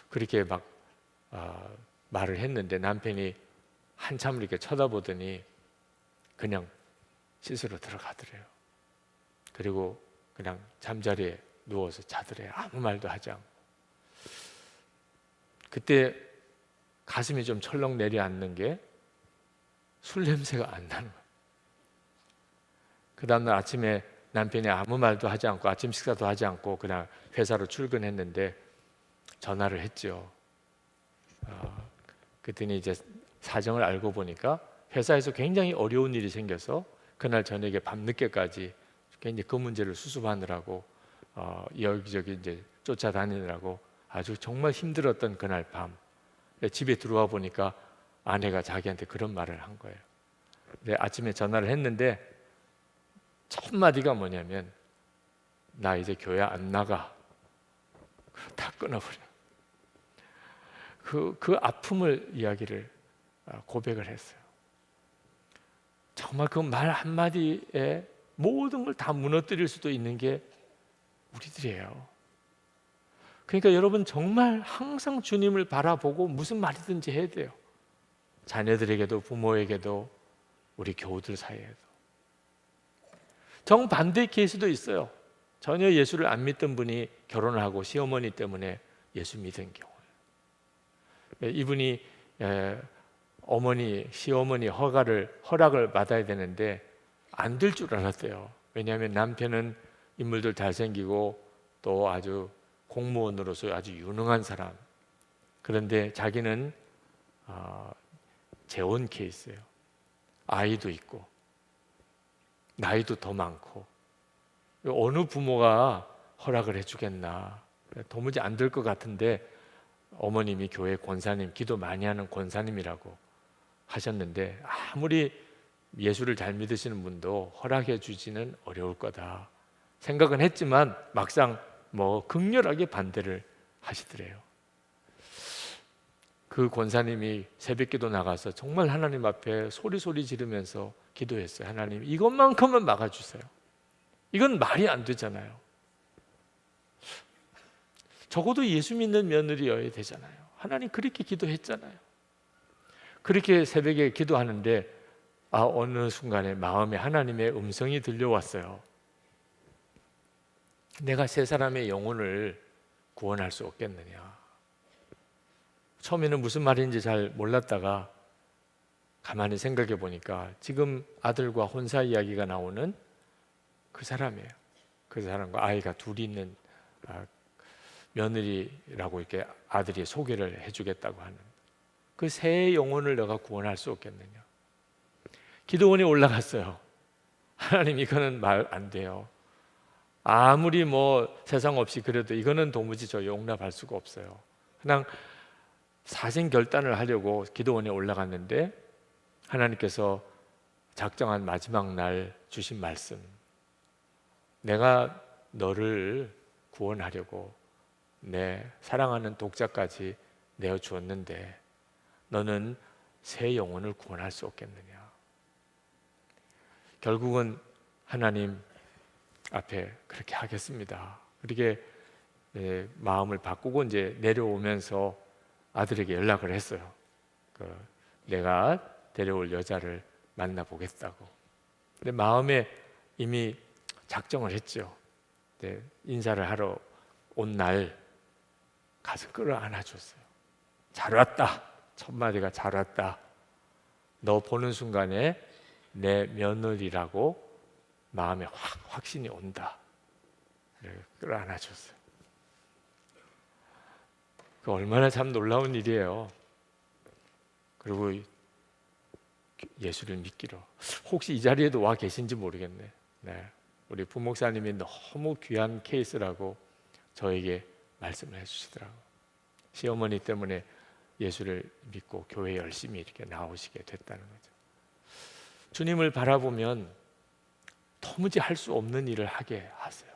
그렇게 막 말을 했는데 남편이 한참 이렇게 쳐다보더니 그냥 씻으러 들어가더래요. 그리고 그냥 잠자리에 누워서 자더래요. 아무 말도 하지 않고. 그때 가슴이 좀 철렁 내려앉는 게 술 냄새가 안 나는 거예요. 그 다음날 아침에 남편이 아무 말도 하지 않고 아침 식사도 하지 않고 그냥 회사로 출근했는데 전화를 했죠. 그랬더니 이제 사정을 알고 보니까 회사에서 굉장히 어려운 일이 생겨서 그날 저녁에 밤늦게까지 굉장히 그 문제를 수습하느라고 여기저기 이제 쫓아다니느라고 아주 정말 힘들었던 그날 밤 집에 들어와 보니까 아내가 자기한테 그런 말을 한 거예요. 근데 아침에 전화를 했는데 첫 마디가 뭐냐면 나 이제 교회 안 나가. 다 끊어버려. 그 아픔을 이야기를 고백을 했어요. 정말 그 말 한마디에 모든 걸 다 무너뜨릴 수도 있는 게 우리들이에요. 그러니까 여러분 정말 항상 주님을 바라보고 무슨 말이든지 해야 돼요. 자녀들에게도 부모에게도 우리 교우들 사이에도. 정반대의 케이스도 있어요. 전혀 예수를 안 믿던 분이 결혼을 하고 시어머니 때문에 예수 믿은 경우예요. 이분이 어머니, 시어머니 허락을 받아야 되는데 안 될 줄 알았대요. 왜냐하면 남편은 인물들 잘생기고 또 아주 공무원으로서 아주 유능한 사람. 그런데 자기는 재혼 케이스예요. 아이도 있고 나이도 더 많고 어느 부모가 허락을 해주겠나. 도무지 안 될 것 같은데 어머님이 교회 권사님, 기도 많이 하는 권사님이라고 하셨는데 아무리 예수를 잘 믿으시는 분도 허락해 주지는 어려울 거다 생각은 했지만 막상 극렬하게 반대를 하시더래요. 그 권사님이 새벽기도 나가서 정말 하나님 앞에 소리 지르면서 기도했어요. 하나님 이것만큼은 막아주세요. 이건 말이 안 되잖아요. 적어도 예수 믿는 며느리여야 되잖아요. 하나님 그렇게 기도했잖아요. 그렇게 새벽에 기도하는데 어느 순간에 마음에 하나님의 음성이 들려왔어요. 내가 세 사람의 영혼을 구원할 수 없겠느냐. 처음에는 무슨 말인지 잘 몰랐다가 가만히 생각해 보니까 지금 아들과 혼사 이야기가 나오는 그 사람이에요. 그 사람과 아이가 둘이 있는 며느리라고 이렇게 아들이 소개를 해주겠다고 하는 그 새 영혼을 내가 구원할 수 없겠느냐. 기도원이 올라갔어요. 하나님, 이거는 말 안 돼요. 아무리 세상 없이 그래도 이거는 도무지 저 용납할 수가 없어요. 그냥 사생 결단을 하려고 기도원에 올라갔는데 하나님께서 작정한 마지막 날 주신 말씀, 내가 너를 구원하려고 내 사랑하는 독자까지 내어 주었는데 너는 새 영혼을 구원할 수 없겠느냐. 결국은 하나님 앞에 그렇게 하겠습니다. 그렇게 마음을 바꾸고 이제 내려오면서 아들에게 연락을 했어요. 내가 데려올 여자를 만나보겠다고. 근데 마음에 이미 작정을 했죠. 인사를 하러 온 날 가서 끌어안아줬어요. 잘 왔다. 첫 마디가 잘 왔다. 너 보는 순간에 내 며느리라고 마음에 확신이 온다. 끌어안아줬어요. 그 얼마나 참 놀라운 일이에요. 그리고 예수를 믿기로. 혹시 이 자리에도 와 계신지 모르겠네. 우리 부목사님이 너무 귀한 케이스라고 저에게 말씀을 해주시더라고요. 시어머니 때문에 예수를 믿고 교회 열심히 이렇게 나오시게 됐다는 거죠. 주님을 바라보면 도무지 할 수 없는 일을 하게 하세요.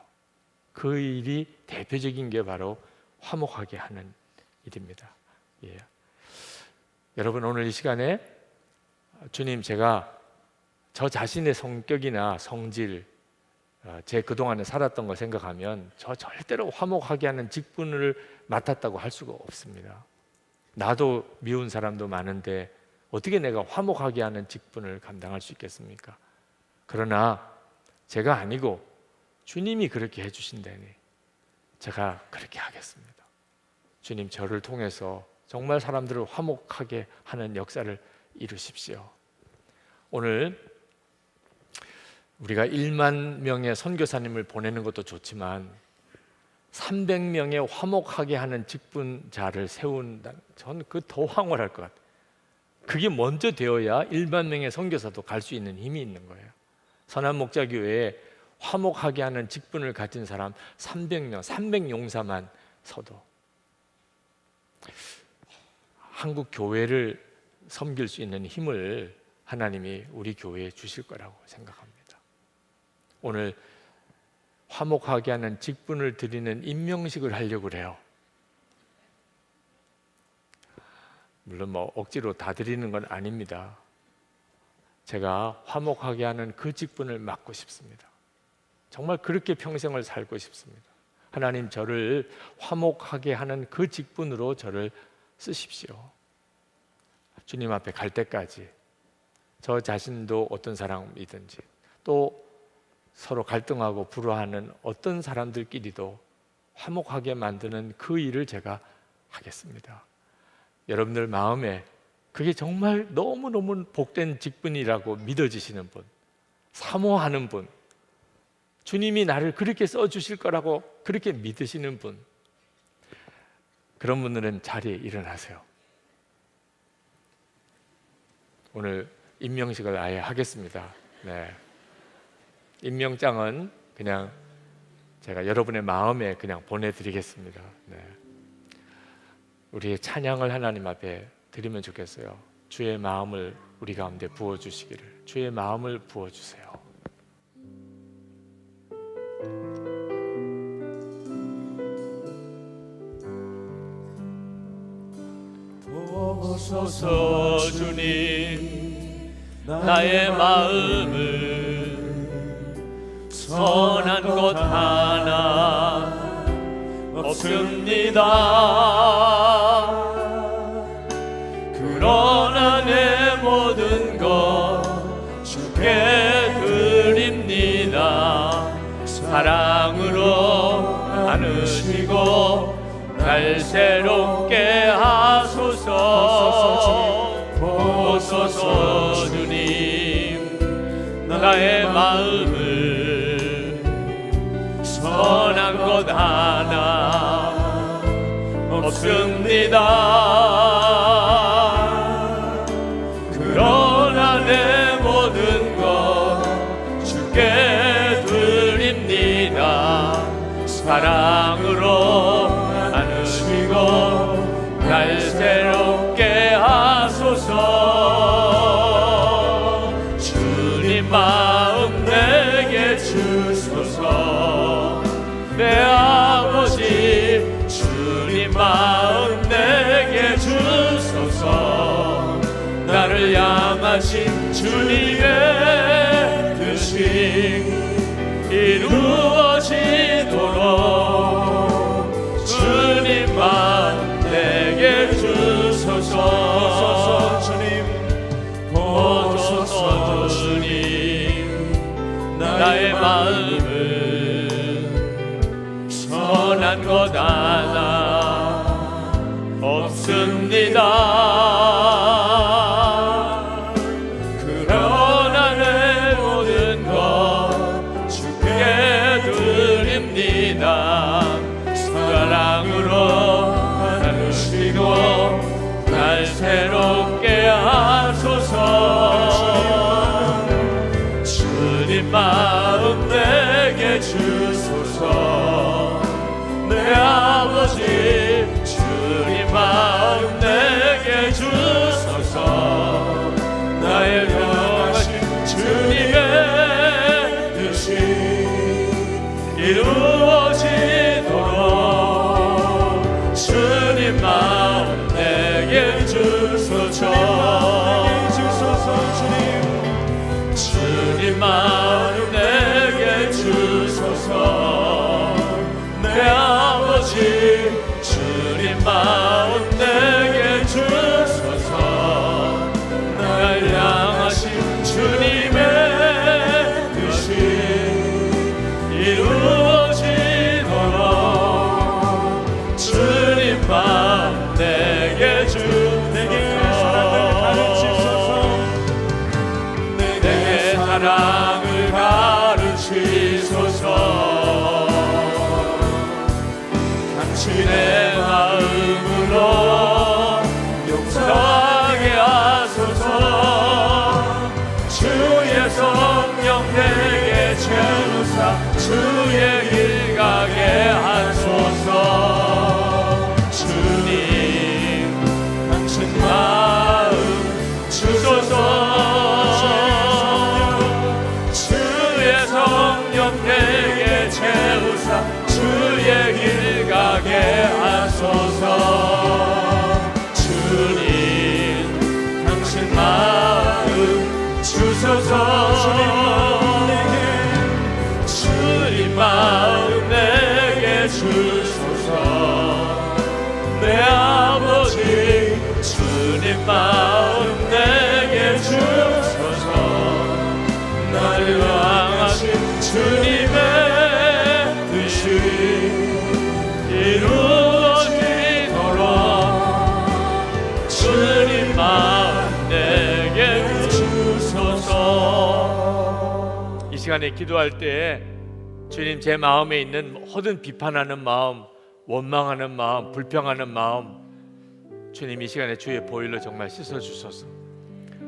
그 일이 대표적인 게 바로 화목하게 하는 일입니다. 여러분, 오늘 이 시간에 주님, 제가 저 자신의 성격이나 성질, 제 그동안에 살았던 걸 생각하면 저 절대로 화목하게 하는 직분을 맡았다고 할 수가 없습니다. 나도 미운 사람도 많은데 어떻게 내가 화목하게 하는 직분을 감당할 수 있겠습니까? 그러나 제가 아니고 주님이 그렇게 해주신다니 제가 그렇게 하겠습니다. 주님, 저를 통해서 정말 사람들을 화목하게 하는 역사를 이루십시오. 오늘 우리가 1만 명의 선교사님을 보내는 것도 좋지만 300명의 화목하게 하는 직분자를 세운다. 저는 그 더 황홀할 것 같아요. 그게 먼저 되어야 1만 명의 선교사도 갈 수 있는 힘이 있는 거예요. 선한목자교회에 화목하게 하는 직분을 가진 사람 300명, 300용사만 서도 한국 교회를 섬길 수 있는 힘을 하나님이 우리 교회에 주실 거라고 생각합니다. 오늘 화목하게 하는 직분을 드리는 임명식을 하려고 그래요. 물론 억지로 다 드리는 건 아닙니다. 제가 화목하게 하는 그 직분을 맡고 싶습니다. 정말 그렇게 평생을 살고 싶습니다. 하나님, 저를 화목하게 하는 그 직분으로 저를 쓰십시오. 주님 앞에 갈 때까지 저 자신도 어떤 사람이든지 또 서로 갈등하고 불화하는 어떤 사람들끼리도 화목하게 만드는 그 일을 제가 하겠습니다. 여러분들 마음에 그게 정말 너무너무 복된 직분이라고 믿어지시는 분, 사모하는 분, 주님이 나를 그렇게 써주실 거라고 그렇게 믿으시는 분, 그런 분들은 자리에 일어나세요. 오늘 임명식을 아예 하겠습니다. 임명장은 그냥 제가 여러분의 마음에 그냥 보내드리겠습니다. 우리의 찬양을 하나님 앞에 드리면 좋겠어요. 주의 마음을 우리 가운데 부어주시기를. 주의 마음을 부어주세요. 보소서 주님, 나의 마음을 선한 것 하나 없습니다. 그러나 내 모든 것 주께 드립니다. 사랑으로 안으시고 날 새롭게 하소서. 보소서 주님, 나의 마음을 선한 것 하나 없습니다. 사랑으로 안으시고 날 새롭게 하소서. 주님 마음 내게 주소서. 내 아버지 주님 마음 내게 주소서. 나를 향하신 주님의 뜻이 이루어지도록 주님 마음 내게 주소서. 주님 보소서. 주님 나의 마음은 선한 것 하나 없습니다. 그러나 내 모든 것 주께 드립니다. 사랑으로 나누시고 날 새롭게 하소서. 주님 마음 내게 주소서. 내 아버지 주님 마음 내게 주소서. 나의 영하신 주님의 뜻이 이루어지도록 주님 마음 내게 주소서. 주님 마음 내게 주소서. 내 아버지 주님 마음 내게 주소서. 날 향하신 주님의 뜻이 이루어지도록 주님 마음 내게 주소서. 내게 사랑을 가르치소서. 당신의 마음으로 용서하게 하소서. 주의 성령 내게 채우사 주의 길 가게 하소서. 주님 당신 마음 주소서. 주의 성령 내게 채우사 주의 길 가게 하소서. 주님 당신 마음 주소서. 주님 마음 내게 주소서. 내 아버지 주님 마음 내게 주소서. 나를 향하신 주님의 뜻이 이루어지도록 주님 마음 내게 주소서. 이 시간에 기도할 때 주님 제 마음에 있는 모든 비판하는 마음, 원망하는 마음, 불평하는 마음 주님 이 시간에 주의 보혈로 정말 씻어주소서.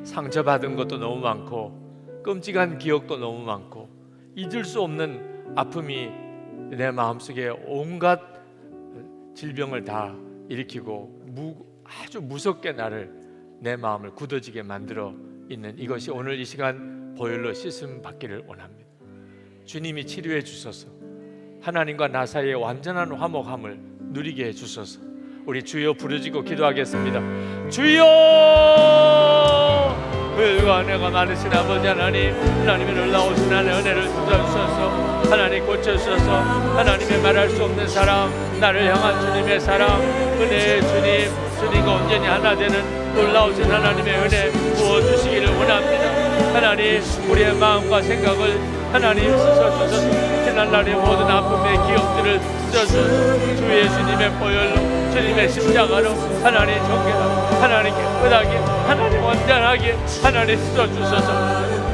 상처받은 것도 너무 많고 끔찍한 기억도 너무 많고 잊을 수 없는 아픔이 내 마음속에 온갖 질병을 다 일으키고 아주 무섭게 내 마음을 굳어지게 만들어 있는 이것이 오늘 이 시간 보혈로 씻음 받기를 원합니다. 주님이 치료해 주소서. 하나님과 나 사이의 완전한 화목함을 누리게 해 주소서. 우리 주여 부르짖고 기도하겠습니다. 주여! 불과 은혜가 많으신 아버지 하나님, 하나님의 놀라우신 은혜를 주셔서 하나님 고쳐주셔서 하나님의 말할 수 없는 사랑, 나를 향한 주님의 사랑, 은혜의 주님, 주님과 온전히 하나 되는 놀라우신 하나님의 은혜 부어주시기를 원합니다. 하나님 우리의 마음과 생각을 하나님 씻어주셔서 지난날의 모든 아픔의 기억들을 씻어주셔서 주 예수님의 보혈로 주님의 십자가로 하나님 정결하게 하나님 깨끗하게 하나님 완전하게 하나님 씻어주셔서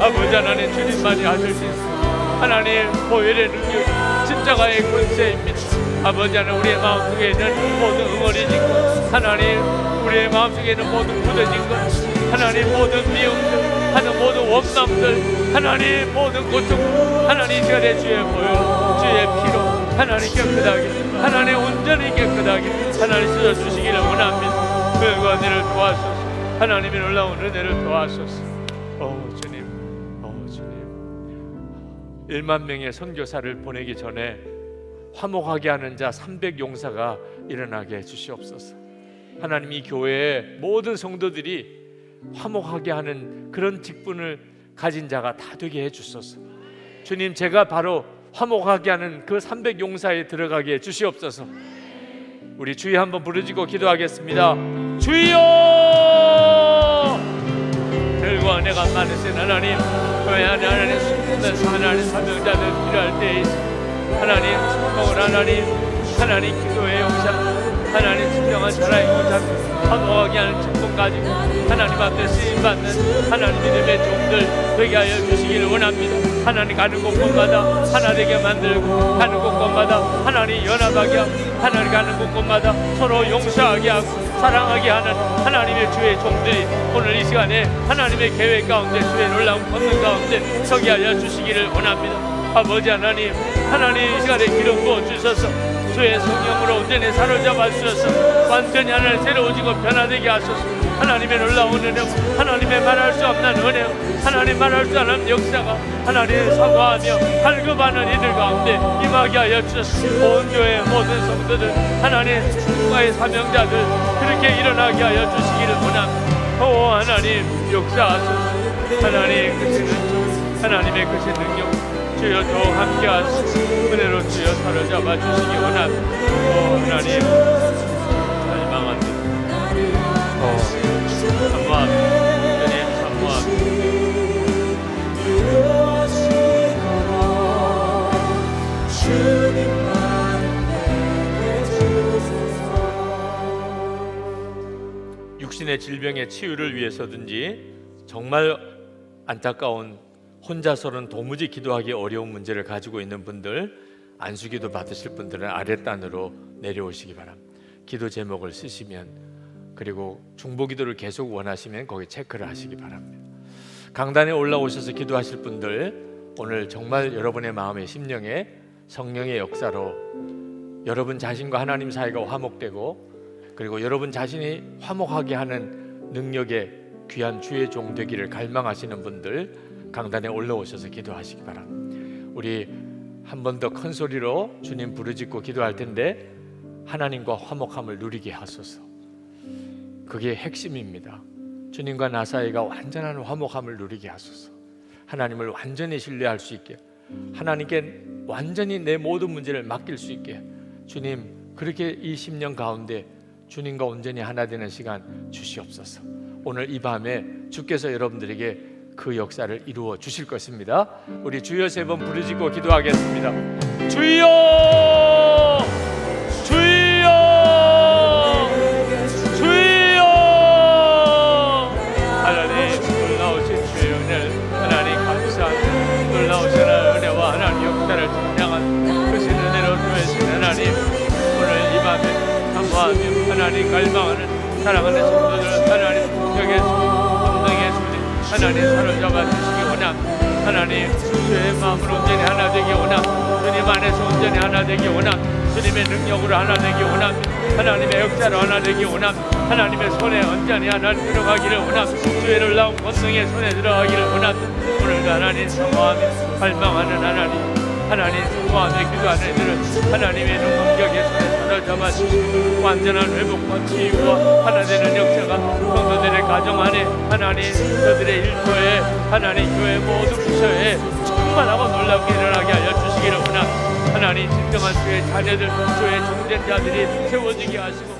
아버지 하나님 주님만이 하실 수 있습니다. 하나님 보혈의 능력 십자가의 권세입니다. 아버지 하나님 우리의 마음속에 있는 모든 응어리진 것 하나님 우리의 마음속에 있는 모든 굳어진 것 하나님 모든 미움들 하나님 모든 원망들 하나님 모든 고통 하나님 이 시간에 주의 보혈 주의 피로 하나님 깨끗하게, 하나님 온전히 깨끗하게 하나님 씻어주시기를 원합니다. 그 은혜를 도와주소서. 하나님의 놀라운 은혜를 도와주소서. 주님, 주님, 1만 명의 선교사를 보내기 전에 화목하게 하는 자 300용사가 일어나게 해주시옵소서. 하나님, 이 교회의 모든 성도들이 화목하게 하는 그런 직분을 가진 자가 다 되게 해주소서. 주님, 제가 바로 화목하게 하는 그 300용사에 들어가게 해주시옵소서. 우리 주여 한번 부르짖고 기도하겠습니다. 주여! 들과 은혜가 많으신 하나님, 교회 안에 하나님 숨는 하나님 사명자들 필요할 때에 하나님 축복을 하나님 기도의 용사, 하나님 진정한 사랑의 용사, 화목하게 하는 직분 가지고 하나님 앞에 쓰임받는 하나님 믿음의 종들 되게 하여 주시기를 원합니다. 하나님 가는 곳곳마다 하나 되게 만들고, 가는 곳곳마다 하나님 연합하게 하고, 하나님 가는 곳곳마다 서로 용서하게 하고 사랑하게 하는 하나님의 주의 종들이 오늘 이 시간에 하나님의 계획 가운데, 주의 놀라운 권능 가운데 서게 하여 주시기를 원합니다. 아버지 하나님, 이 시간에 기름 부어 주셔서 주의 성령으로 온전히 사로잡아 주셔서 완전히 하나님 새로워지고 변화되게 하소서. 하나님의 놀라운 은혜, 하나님의 말할 수 없는 은혜, 하나님 말할 수 없는 역사가 하나님을 사모하며 갈급하는 이들 가운데 임하게 하여 주셔서 온 교회 모든 성도들, 하나님 국가의 사명자들 그렇게 일어나게 하여 주시기를 원합니다. 하나님 역사하소서. 하나님 크신 은총, 하나님의 크신 능력 주여 더욱 함께 하시고 은혜로 주여 사로잡아 주시기 원합니다. 하나님 갈망합니다. 사모합니다. 주님 사모합니다. 육신의 질병의 치유를 위해서든지 정말 안타까운 혼자서는 도무지 기도하기 어려운 문제를 가지고 있는 분들, 안수기도 받으실 분들은 아랫단으로 내려오시기 바랍니다. 기도 제목을 쓰시면, 그리고 중보기도를 계속 원하시면 거기 체크를 하시기 바랍니다. 강단에 올라오셔서 기도하실 분들, 오늘 정말 여러분의 마음의 심령에 성령의 역사로 여러분 자신과 하나님 사이가 화목되고, 그리고 여러분 자신이 화목하게 하는 능력의 귀한 주의 종 되기를 갈망하시는 분들, 강단에 올라오셔서 기도하시기 바랍니다. 우리 한 번 더 큰 소리로 주님 부르짖고 기도할 텐데 하나님과 화목함을 누리게 하소서. 그게 핵심입니다. 주님과 나 사이가 완전한 화목함을 누리게 하소서. 하나님을 완전히 신뢰할 수 있게, 하나님께 완전히 내 모든 문제를 맡길 수 있게, 주님 그렇게 이 10년 가운데 주님과 온전히 하나 되는 시간 주시옵소서. 오늘 이 밤에 주께서 여러분들에게 그 역사를 이루어 주실 것입니다. 우리 주여 3번 부르짖고 기도하겠습니다. 주여, 주여, 주여. 하나님 놀라우신 주의 은혜를 하나님 감사합니다. 놀라우신 은혜와 하나님 역사를 찬양한 크신 은혜로 주신 하나님, 오늘 이 밤에 사모하며 하나님 갈망하는 사랑하는 성도들 하나님 여기서 하나님 사로잡아 주시기 원합니다. 하나님 주의 마음으로 온전히 하나 되기 원합니다. 주님 안에서 온전히 하나 되기 원합니다. 주님의 능력으로 하나 되기 원합니다. 하나님의 역사로 하나 되기 원합니다. 하나님의 손에 온전히 하나 들어가기를 원합니다. 주의 놀라운 권능의 손에 들어가기를 원합니다. 오늘도 하나님 사모하며 갈망하는 하나님 사모하며 기도하는 이들은 하나님의 능력의 손에 사로잡아 주시고 완전한 회복과 치유와 하나 되는 역사가 성도들의 가정 안에, 하나님 저들의 일터에, 하나님 교회 모든 부서에 충만하고 놀랍게 일어나게 하여 주시기를 원합니다. 하나님 진정한 주의 자녀들, 주의 종전자들이 세워지게 하시고